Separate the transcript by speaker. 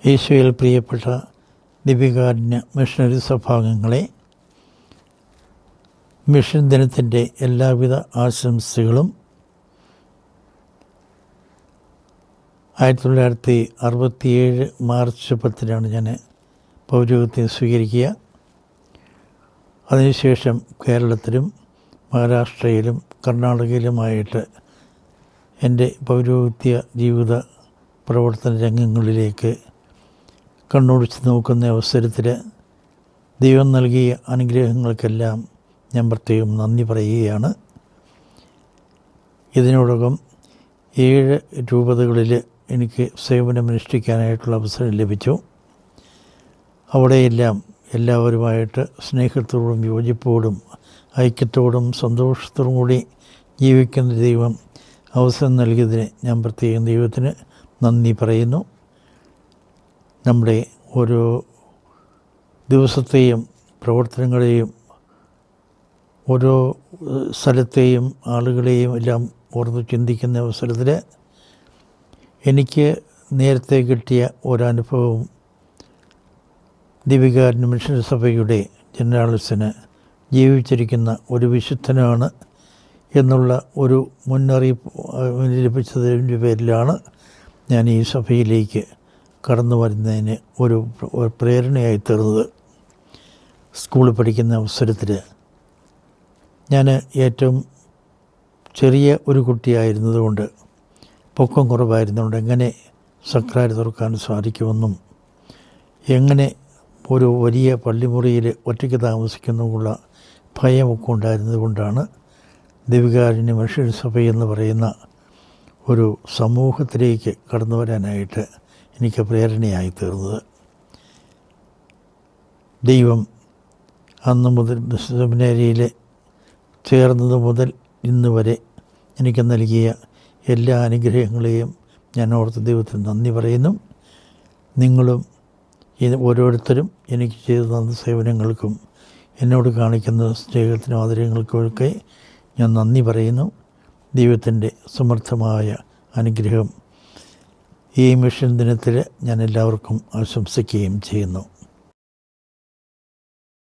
Speaker 1: ഈശോയിൽ പ്രിയപ്പെട്ട ദിവ്യകാരുണ്യ മിഷണറി സഭാംഗങ്ങളെ, മിഷൻ ദിനത്തിൻ്റെ എല്ലാവിധ ആശംസകളും. 1967 മാർച്ച് 10 ഞാൻ പൗരോഹിത്യം സ്വീകരിക്കുക. അതിനുശേഷം കേരളത്തിലും മഹാരാഷ്ട്രയിലും കർണാടകയിലുമായിട്ട് എൻ്റെ പൗരോഹിത്യ ജീവിത പ്രവർത്തന രംഗങ്ങളിലേക്ക് കണ്ണോടിച്ച് നോക്കുന്ന അവസരത്തിൽ ദൈവം നൽകിയ അനുഗ്രഹങ്ങൾക്കെല്ലാം ഞാൻ പ്രത്യേകം നന്ദി പറയുകയാണ്. ഇതിനോടകം 7 രൂപതകളിൽ എനിക്ക് സേവനമനുഷ്ഠിക്കാനായിട്ടുള്ള അവസരം ലഭിച്ചു. അവിടെയെല്ലാം എല്ലാവരുമായിട്ട് സ്നേഹത്തോടും യോജിപ്പോടും ഐക്യത്തോടും സന്തോഷത്തോടും കൂടി ജീവിക്കുന്ന ദൈവം അവസരം നൽകിയതിന് ഞാൻ പ്രത്യേകം ദൈവത്തിന് നന്ദി പറയുന്നു. നമ്മുടെ ഓരോ ദിവസത്തെയും പ്രവർത്തനങ്ങളെയും ഓരോ സ്ഥലത്തെയും ആളുകളെയും എല്ലാം ഓർത്ത് ചിന്തിക്കുന്ന അവസരത്തിൽ എനിക്ക് നേരത്തെ കിട്ടിയ ഒരനുഭവം ദിവ്യകാരുണ്യ മിഷൻ സഭയുടെ ജനറാൾസിന് ജീവിച്ചിരിക്കുന്ന ഒരു വിശുദ്ധനാണ് എന്നുള്ള ഒരു മുന്നറിയിപ്പ് ലഭിച്ചതിൻ്റെ പേരിലാണ് ഞാൻ ഈ സഭയിലേക്ക് കടന്നു വരുന്നതിന് ഒരു പ്രേരണയായി തീർന്നത്. സ്കൂളിൽ പഠിക്കുന്ന അവസരത്തിൽ ഞാൻ ഏറ്റവും ചെറിയ ഒരു കുട്ടിയായിരുന്നതുകൊണ്ട്, പൊക്കം കുറവായിരുന്നതുകൊണ്ട് എങ്ങനെ സക്രാരി തുറക്കാൻ സാധിക്കുമെന്നും എങ്ങനെ ഒരു വലിയ പള്ളിമുറിയിൽ ഒറ്റയ്ക്ക് താമസിക്കുന്നുമുള്ള ഭയമൊക്കെ ഉണ്ടായിരുന്നത് കൊണ്ടാണ് ദിവ്യകാരുണ്യ മിഷൻ സഭയെന്ന് പറയുന്ന ഒരു സമൂഹത്തിലേക്ക് കടന്നു വരാനായിട്ട് എനിക്ക് പ്രേരണയായി തീർന്നത്. ദൈവം അന്ന് മുതൽ സെമിനാരിയിൽ ചേർന്നത് മുതൽ ഇന്ന് വരെ എനിക്ക് നൽകിയ എല്ലാ അനുഗ്രഹങ്ങളെയും ഞാൻ ഓർത്ത് ദൈവത്തിന് നന്ദി പറയുന്നു. നിങ്ങളും ഓരോരുത്തരും എനിക്ക് ചെയ്തു തന്ന സേവനങ്ങൾക്കും എന്നോട് കാണിക്കുന്ന സ്നേഹത്തിനും ആദരങ്ങൾക്കുമൊക്കെ ഞാൻ നന്ദി പറയുന്നു. ദൈവത്തിൻ്റെ സമർത്ഥമായ അനുഗ്രഹം ഈ മിഷൻ ദിനത്തിൽ ഞാൻ എല്ലാവർക്കും ആശംസിക്കുകയും ചെയ്യുന്നു.